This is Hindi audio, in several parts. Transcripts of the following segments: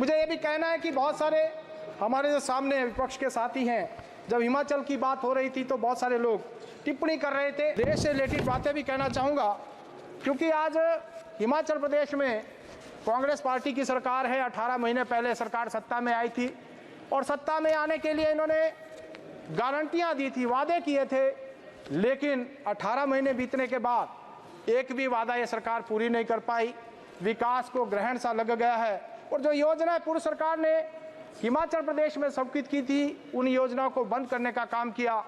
मुझे ये भी कहना है कि बहुत सारे हमारे जो सामने विपक्ष के साथी हैं, जब हिमाचल की बात हो रही थी तो बहुत सारे लोग टिप्पणी कर रहे थे। देश से रिलेटेड बातें भी कहना चाहूँगा, क्योंकि आज हिमाचल प्रदेश में कांग्रेस पार्टी की सरकार है। 18 महीने पहले सरकार सत्ता में आई थी और सत्ता में आने के लिए इन्होंने गारंटियां दी थी, वादे किए थे, लेकिन 18 महीने बीतने के बाद एक भी वादा ये सरकार पूरी नहीं कर पाई। विकास को ग्रहण सा लग गया है और जो योजनाएं पूर्व सरकार ने हिमाचल प्रदेश में स्वीकृत की थी, उन योजनाओं को बंद करने का काम किया।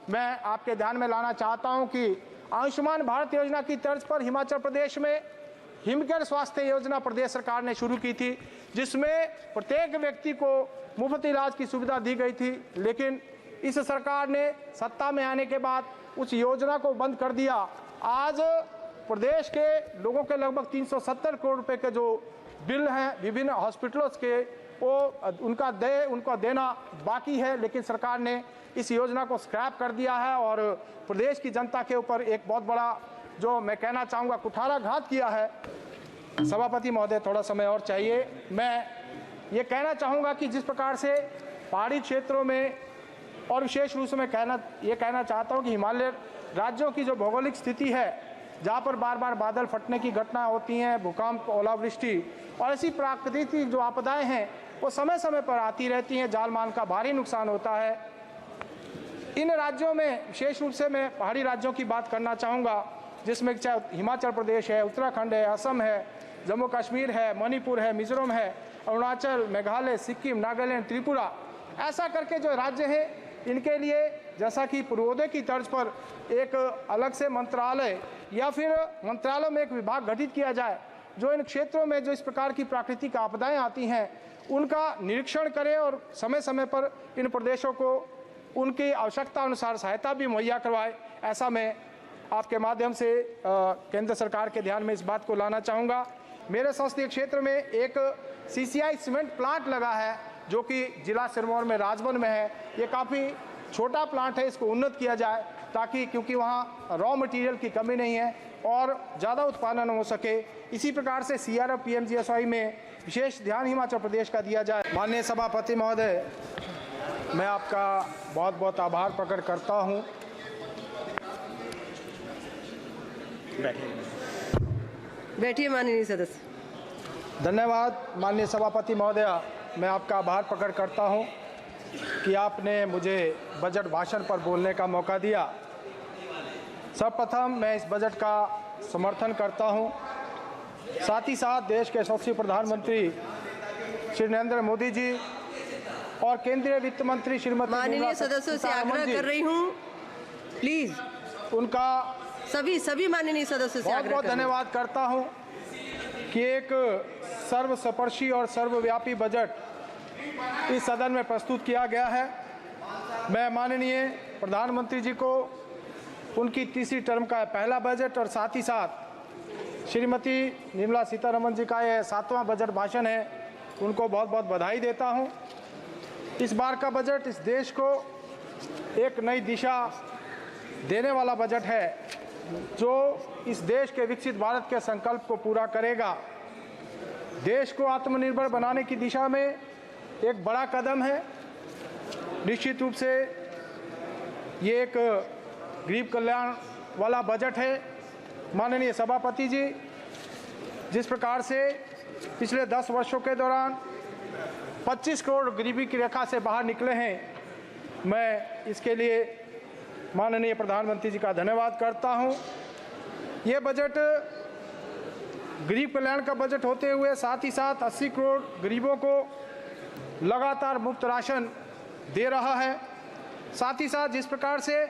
मैं आपके ध्यान में लाना चाहता हूं कि आयुष्मान भारत योजना की तर्ज पर हिमाचल प्रदेश में हिमकेयर स्वास्थ्य योजना प्रदेश सरकार ने शुरू की थी, जिसमें प्रत्येक व्यक्ति को मुफ्त इलाज की सुविधा दी गई थी। लेकिन इस सरकार ने सत्ता में आने के बाद उस योजना को बंद कर दिया। आज प्रदेश के लोगों के लगभग 370 करोड़ रुपए के जो बिल हैं विभिन्न हॉस्पिटलों के, वो उनका देना बाकी है, लेकिन सरकार ने इस योजना को स्क्रैप कर दिया है और प्रदेश की जनता के ऊपर एक बहुत बड़ा, जो मैं कहना चाहूँगा, कुठाराघात किया है। सभापति महोदय, थोड़ा समय और चाहिए। मैं ये कहना चाहूँगा कि जिस प्रकार से पहाड़ी क्षेत्रों में और विशेष रूप से मैं कहना चाहता हूँ कि हिमालय राज्यों की जो भौगोलिक स्थिति है, जहाँ पर बार बार बादल फटने की घटनाएं होती हैं, भूकंप, ओलावृष्टि और ऐसी प्राकृतिक जो आपदाएं हैं वो समय समय पर आती रहती हैं, जान माल का भारी नुकसान होता है। इन राज्यों में विशेष रूप से मैं पहाड़ी राज्यों की बात करना चाहूँगा, जिसमें चाहे हिमाचल प्रदेश है, उत्तराखंड है, असम है, जम्मू कश्मीर है, मणिपुर है, मिजोरम है, अरुणाचल, मेघालय, सिक्किम, नागालैंड, त्रिपुरा, ऐसा करके जो राज्य हैं, इनके लिए जैसा कि पूर्वोदय की तर्ज पर एक अलग से मंत्रालय या फिर मंत्रालय में एक विभाग गठित किया जाए, जो इन क्षेत्रों में जो इस प्रकार की प्राकृतिक आपदाएं आती हैं उनका निरीक्षण करे और समय समय पर इन प्रदेशों को उनकी आवश्यकता अनुसार सहायता भी मुहैया करवाए। ऐसा मैं आपके माध्यम से केंद्र सरकार के ध्यान में इस बात को लाना चाहूँगा। मेरे संसदीय क्षेत्र में एक CCI सीमेंट प्लांट लगा है, जो कि जिला सिरमौर में राजबन में है। ये काफ़ी छोटा प्लांट है, इसको उन्नत किया जाए ताकि, क्योंकि वहाँ रॉ मटेरियल की कमी नहीं है और ज़्यादा उत्पादन हो सके। इसी प्रकार से CRF PMGSY में विशेष ध्यान हिमाचल प्रदेश का दिया जाए। माननीय सभापति महोदय, मैं आपका बहुत बहुत आभार प्रकट करता हूँ। बैठिए माननीय सदस्य। धन्यवाद माननीय सभापति महोदया, मैं आपका आभार प्रकट करता हूं कि आपने मुझे बजट भाषण पर बोलने का मौका दिया। सर्वप्रथम मैं इस बजट का समर्थन करता हूं। साथ ही साथ देश के यशस्वी प्रधानमंत्री श्री नरेंद्र मोदी जी और केंद्रीय वित्त मंत्री श्रीमती माननीय सदस्यों से आग्रह कर रही हूं, प्लीज उनका सभी माननीय सदस्यों से बहुत बहुत धन्यवाद करता हूं कि एक सर्वस्पर्शी और सर्वव्यापी बजट इस सदन में प्रस्तुत किया गया है। मैं माननीय प्रधानमंत्री जी को उनकी तीसरी टर्म का पहला बजट और साथ ही साथ श्रीमती निर्मला सीतारमण जी का यह 7वां बजट भाषण है, उनको बहुत बहुत बधाई देता हूं। इस बार का बजट इस देश को एक नई दिशा देने वाला बजट है, जो इस देश के विकसित भारत के संकल्प को पूरा करेगा। देश को आत्मनिर्भर बनाने की दिशा में एक बड़ा कदम है। निश्चित रूप से ये एक गरीब कल्याण वाला बजट है। माननीय सभापति जी, जिस प्रकार से पिछले 10 वर्षों के दौरान 25 करोड़ गरीबी की रेखा से बाहर निकले हैं, मैं इसके लिए माननीय प्रधानमंत्री जी का धन्यवाद करता हूं। ये बजट गरीब कल्याण का बजट होते हुए साथ ही साथ 80 करोड़ गरीबों को लगातार मुफ्त राशन दे रहा है। साथ ही साथ जिस प्रकार से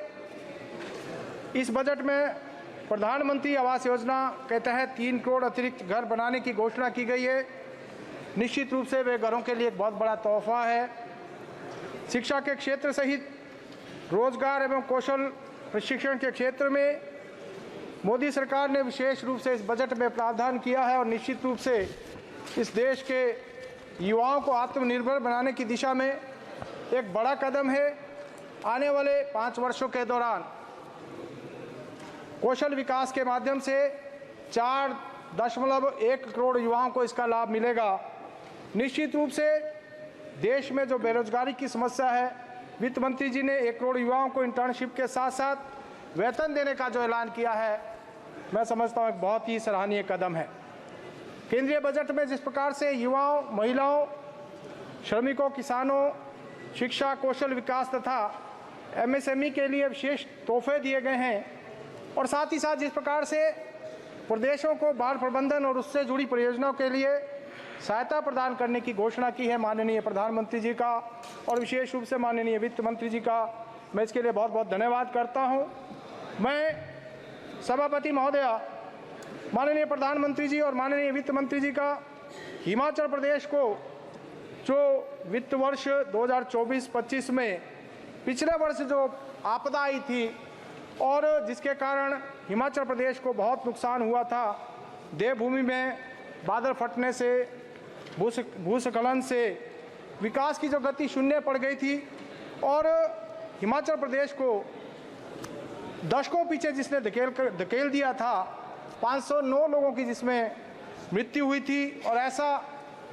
इस बजट में प्रधानमंत्री आवास योजना के तहत 3 करोड़ अतिरिक्त घर बनाने की घोषणा की गई है, निश्चित रूप से वे घरों के लिए एक बहुत बड़ा तोहफा है। शिक्षा के क्षेत्र सहित रोजगार एवं कौशल प्रशिक्षण के क्षेत्र में मोदी सरकार ने विशेष रूप से इस बजट में प्रावधान किया है और निश्चित रूप से इस देश के युवाओं को आत्मनिर्भर बनाने की दिशा में एक बड़ा कदम है। आने वाले 5 वर्षों के दौरान कौशल विकास के माध्यम से 4.1 करोड़ युवाओं को इसका लाभ मिलेगा। निश्चित रूप से देश में जो बेरोजगारी की समस्या है, वित्त मंत्री जी ने 1 करोड़ युवाओं को इंटर्नशिप के साथ साथ वेतन देने का जो ऐलान किया है, मैं समझता हूँ एक बहुत ही सराहनीय कदम है। केंद्रीय बजट में जिस प्रकार से युवाओं, महिलाओं, श्रमिकों, किसानों, शिक्षा, कौशल विकास तथा एमएसएमई के लिए विशेष तोहफे दिए गए हैं और साथ ही साथ जिस प्रकार से प्रदेशों को बाढ़ प्रबंधन और उससे जुड़ी परियोजनाओं के लिए सहायता प्रदान करने की घोषणा की है माननीय प्रधानमंत्री जी का और विशेष रूप से माननीय वित्त मंत्री जी का, मैं इसके लिए बहुत बहुत धन्यवाद करता हूं। मैं सभापति महोदया, माननीय प्रधानमंत्री जी और माननीय वित्त मंत्री जी का हिमाचल प्रदेश को जो वित्त वर्ष 2024-25 में पिछले वर्ष जो आपदा आई थी और जिसके कारण हिमाचल प्रदेश को बहुत नुकसान हुआ था, देवभूमि में बादल फटने से, भूस्खलन से विकास की जो गति शून्य पड़ गई थी और हिमाचल प्रदेश को दशकों पीछे जिसने धकेल दिया था, 509 लोगों की जिसमें मृत्यु हुई थी और ऐसा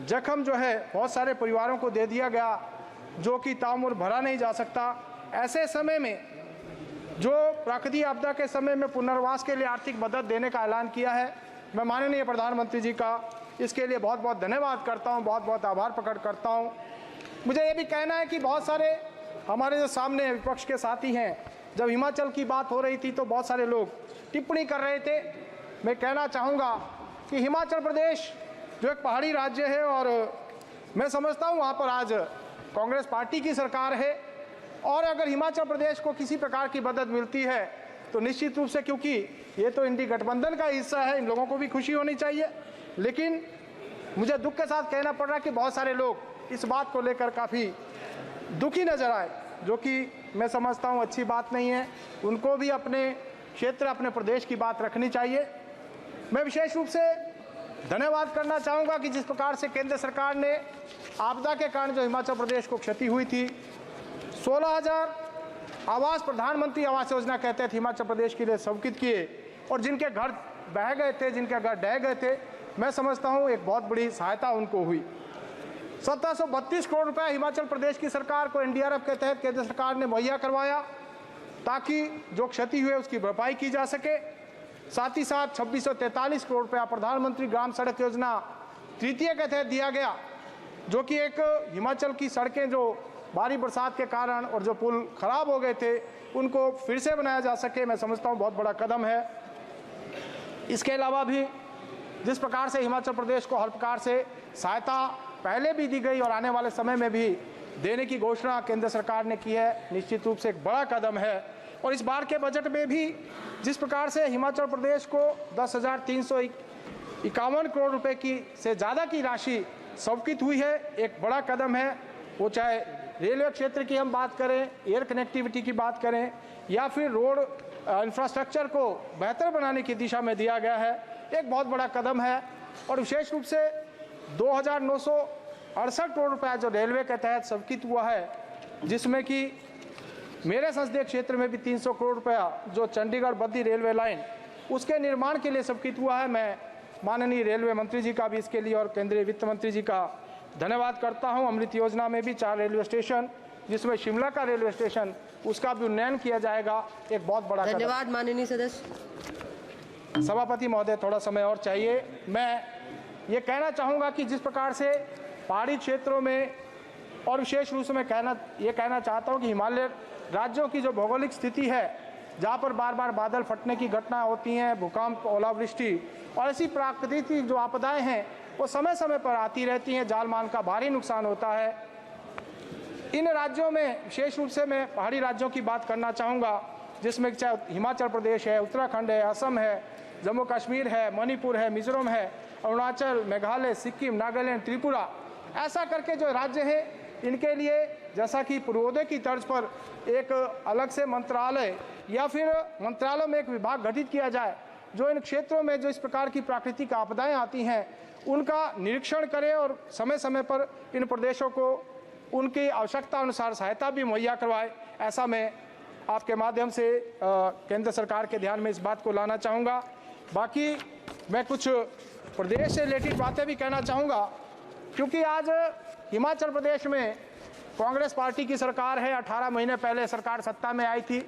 जख्म जो है बहुत सारे परिवारों को दे दिया गया जो कि ताउम्र भरा नहीं जा सकता। ऐसे समय में जो प्राकृतिक आपदा के समय में पुनर्वास के लिए आर्थिक मदद देने का ऐलान किया है, मैं माननीय प्रधानमंत्री जी का इसके लिए बहुत बहुत धन्यवाद करता हूं, बहुत बहुत आभार प्रकट करता हूं। मुझे ये भी कहना है कि बहुत सारे हमारे जो सामने विपक्ष के साथी हैं, जब हिमाचल की बात हो रही थी तो बहुत सारे लोग टिप्पणी कर रहे थे। मैं कहना चाहूँगा कि हिमाचल प्रदेश जो एक पहाड़ी राज्य है और मैं समझता हूँ वहाँ पर आज कांग्रेस पार्टी की सरकार है और अगर हिमाचल प्रदेश को किसी प्रकार की मदद मिलती है तो निश्चित रूप से, क्योंकि ये तो इंडी गठबंधन का हिस्सा है, इन लोगों को भी खुशी होनी चाहिए। लेकिन मुझे दुख के साथ कहना पड़ रहा है कि बहुत सारे लोग इस बात को लेकर काफ़ी दुखी नजर आए, जो कि मैं समझता हूँ अच्छी बात नहीं है। उनको भी अपने क्षेत्र, अपने प्रदेश की बात रखनी चाहिए। मैं विशेष रूप से धन्यवाद करना चाहूँगा कि जिस प्रकार से केंद्र सरकार ने आपदा के कारण जो हिमाचल प्रदेश को क्षति हुई थी, 16,000 आवास, प्रधानमंत्री आवास योजना कहते थे, हिमाचल प्रदेश के लिए स्वीकृत किए और जिनके घर बह गए थे, जिनके घर ढह गए थे, मैं समझता हूँ एक बहुत बड़ी सहायता उनको हुई। 1732 करोड़ रुपए हिमाचल प्रदेश की सरकार को एनडीआरएफ के तहत केंद्र सरकार ने मुहैया करवाया ताकि जो क्षति हुई उसकी भरपाई की जा सके। साथ ही साथ 2643 करोड़ रुपया प्रधानमंत्री ग्राम सड़क योजना तृतीय के तहत दिया गया, जो कि एक हिमाचल की सड़कें जो भारी बरसात के कारण और जो पुल खराब हो गए थे उनको फिर से बनाया जा सके। मैं समझता हूँ बहुत बड़ा कदम है। इसके अलावा भी जिस प्रकार से हिमाचल प्रदेश को हर प्रकार से सहायता पहले भी दी गई और आने वाले समय में भी देने की घोषणा केंद्र सरकार ने की है, निश्चित रूप से एक बड़ा कदम है। और इस बार के बजट में भी जिस प्रकार से हिमाचल प्रदेश को 10,351 करोड़ रुपए की से ज़्यादा की राशि स्वीकृत हुई है, एक बड़ा कदम है। वो चाहे रेलवे क्षेत्र की हम बात करें, एयर कनेक्टिविटी की बात करें या फिर रोड इंफ्रास्ट्रक्चर को बेहतर बनाने की दिशा में दिया गया है, एक बहुत बड़ा कदम है। और विशेष रूप से 2,968 करोड़ रुपया जो रेलवे के तहत स्वीकृत हुआ है, जिसमें कि मेरे संसदीय क्षेत्र में भी 300 करोड़ रुपया जो चंडीगढ़ बद्दी रेलवे लाइन उसके निर्माण के लिए स्वीकृत हुआ है। मैं माननीय रेलवे मंत्री जी का भी इसके लिए और केंद्रीय वित्त मंत्री जी का धन्यवाद करता हूं। अमृत योजना में भी 4 रेलवे स्टेशन, जिसमें शिमला का रेलवे स्टेशन, उसका भी उन्नयन किया जाएगा, एक बहुत बड़ा धन्यवाद माननीय सदस्य। सभापति महोदय, थोड़ा समय और चाहिए। मैं ये कहना चाहूँगा कि जिस प्रकार से पहाड़ी क्षेत्रों में और विशेष रूप से मैं कहना चाहता हूँ कि हिमालय राज्यों की जो भौगोलिक स्थिति है, जहाँ पर बार बार बादल फटने की घटनाएं होती हैं, भूकंप, ओलावृष्टि और ऐसी प्राकृतिक जो आपदाएं हैं वो समय समय पर आती रहती हैं, जान माल का भारी नुकसान होता है। इन राज्यों में विशेष रूप से मैं पहाड़ी राज्यों की बात करना चाहूँगा, जिसमें चाहे हिमाचल प्रदेश है, उत्तराखंड है, असम है, जम्मू कश्मीर है, मणिपुर है, मिजोरम है, अरुणाचल, मेघालय, सिक्किम, नागालैंड, त्रिपुरा, ऐसा करके जो राज्य है इनके लिए जैसा कि पूर्वोदय की तर्ज पर एक अलग से मंत्रालय या फिर मंत्रालय में एक विभाग गठित किया जाए जो इन क्षेत्रों में जो इस प्रकार की प्राकृतिक आपदाएं आती हैं उनका निरीक्षण करे और समय समय पर इन प्रदेशों को उनकी आवश्यकता अनुसार सहायता भी मुहैया करवाए। ऐसा मैं आपके माध्यम से केंद्र सरकार के ध्यान में इस बात को लाना चाहूँगा। बाकी मैं कुछ प्रदेश से रिलेटेड बातें भी कहना चाहूँगा क्योंकि आज हिमाचल प्रदेश में कांग्रेस पार्टी की सरकार है। 18 महीने पहले सरकार सत्ता में आई थी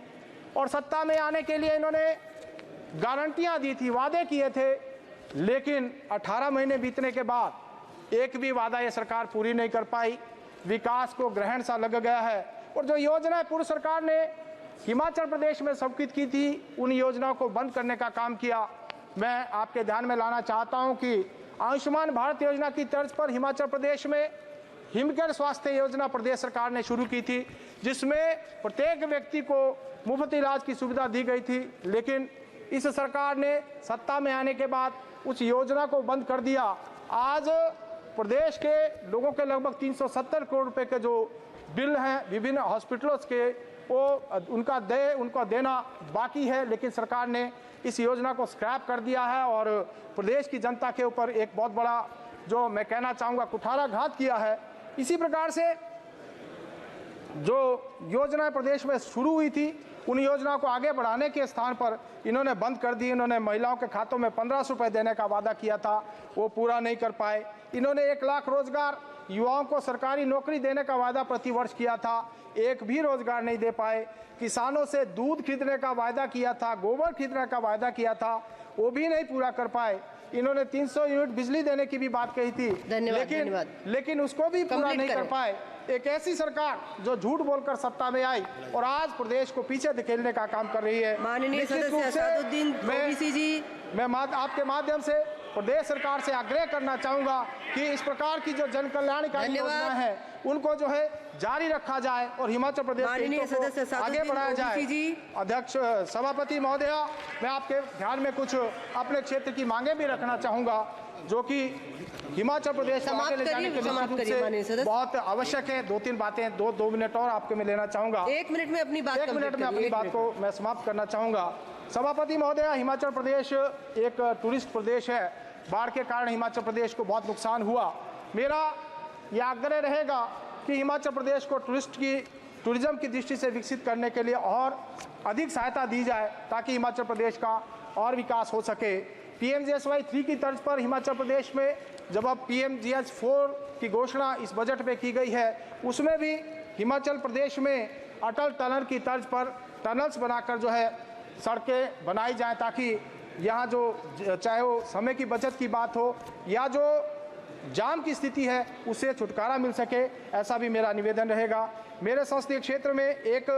और सत्ता में आने के लिए इन्होंने गारंटियां दी थी, वादे किए थे, लेकिन 18 महीने बीतने के बाद एक भी वादा ये सरकार पूरी नहीं कर पाई। विकास को ग्रहण सा लग गया है और जो योजनाएं पूर्व सरकार ने हिमाचल प्रदेश में स्वीकृत की थी, उन योजनाओं को बंद करने का काम किया। मैं आपके ध्यान में लाना चाहता हूं कि आयुष्मान भारत योजना की तर्ज पर हिमाचल प्रदेश में हिमकेयर स्वास्थ्य योजना प्रदेश सरकार ने शुरू की थी, जिसमें प्रत्येक व्यक्ति को मुफ्त इलाज की सुविधा दी गई थी। लेकिन इस सरकार ने सत्ता में आने के बाद उस योजना को बंद कर दिया। आज प्रदेश के लोगों के लगभग 370 करोड़ रुपए के जो बिल हैं विभिन्न हॉस्पिटलों के, वो उनका देना बाकी है, लेकिन सरकार ने इस योजना को स्क्रैप कर दिया है और प्रदेश की जनता के ऊपर एक बहुत बड़ा, जो मैं कहना चाहूँगा, कुठाराघात किया है। इसी प्रकार से जो योजनाएं प्रदेश में शुरू हुई थी, उन योजनाओं को आगे बढ़ाने के स्थान पर इन्होंने बंद कर दी। इन्होंने महिलाओं के खातों में 1500 रुपये देने का वादा किया था, वो पूरा नहीं कर पाए। इन्होंने 1 लाख रोजगार युवाओं को सरकारी नौकरी देने का वादा प्रतिवर्ष किया था, एक भी रोजगार नहीं दे पाए। किसानों से दूध खरीदने का वादा किया था, गोबर खरीदने का वादा किया था, वो भी नहीं पूरा कर पाए। इन्होंने 300 यूनिट बिजली देने की भी बात कही थी, लेकिन उसको भी पूरा नहीं कर पाए। एक ऐसी सरकार जो झूठ बोलकर सत्ता में आई और आज प्रदेश को पीछे धकेलने का काम कर रही है। माननीय सदस्य असादुद्दीन ओवैसी जी, मैं आपके माध्यम से प्रदेश सरकार से आग्रह करना चाहूंगा कि इस प्रकार की जो जन कल्याणकारी योजनाएं हैं उनको जो है जारी रखा जाए और हिमाचल प्रदेश को आगे बढ़ाया जाए। अध्यक्ष सभापति महोदया, मैं आपके ध्यान में कुछ अपने क्षेत्र की मांगे भी रखना चाहूंगा जो कि हिमाचल प्रदेश को आगे ले जाने के लिए बहुत आवश्यक है। 2-3 बातें, 2 मिनट और आपके में लेना चाहूंगा। 1 मिनट में अपनी बात 1 मिनट में अपनी बात को मैं समाप्त करना चाहूंगा। सभापति महोदया, हिमाचल प्रदेश एक टूरिस्ट प्रदेश है। बाढ़ के कारण हिमाचल प्रदेश को बहुत नुकसान हुआ। मेरा यह आग्रह रहेगा कि हिमाचल प्रदेश को टूरिज्म की दृष्टि से विकसित करने के लिए और अधिक सहायता दी जाए ताकि हिमाचल प्रदेश का और विकास हो सके। PMGSY 3 की तर्ज पर हिमाचल प्रदेश में जब अब PMGS 4 की घोषणा इस बजट में की गई है, उसमें भी हिमाचल प्रदेश में अटल टनल की तर्ज पर टनल्स बनाकर जो है सड़कें बनाई जाएं ताकि यहाँ जो चाहे वो समय की बचत की बात हो या जो जाम की स्थिति है उससे छुटकारा मिल सके, ऐसा भी मेरा निवेदन रहेगा। मेरे संसदीय क्षेत्र में एक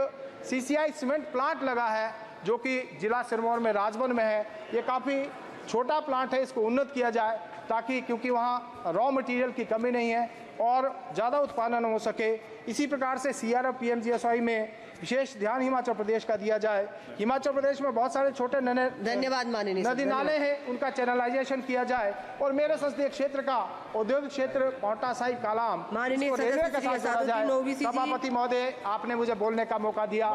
CCI सीमेंट प्लांट लगा है जो कि जिला सिरमौर में राजबन में है। ये काफ़ी छोटा प्लांट है, इसको उन्नत किया जाए ताकि, क्योंकि वहाँ रॉ मटेरियल की कमी नहीं है और ज़्यादा उत्पादन हो सके। इसी प्रकार से CRF PMGSY में विशेष ध्यान हिमाचल प्रदेश का दिया जाए। हिमाचल प्रदेश में बहुत सारे छोटे नदी नाले हैं, उनका चैनलाइजेशन किया जाए और मेरे संसदीय क्षेत्र का औद्योगिक क्षेत्र पांवटा साहिब कालाम रेलवे के साथ जोड़ा जाए। सभापति महोदय, आपने मुझे बोलने का मौका दिया।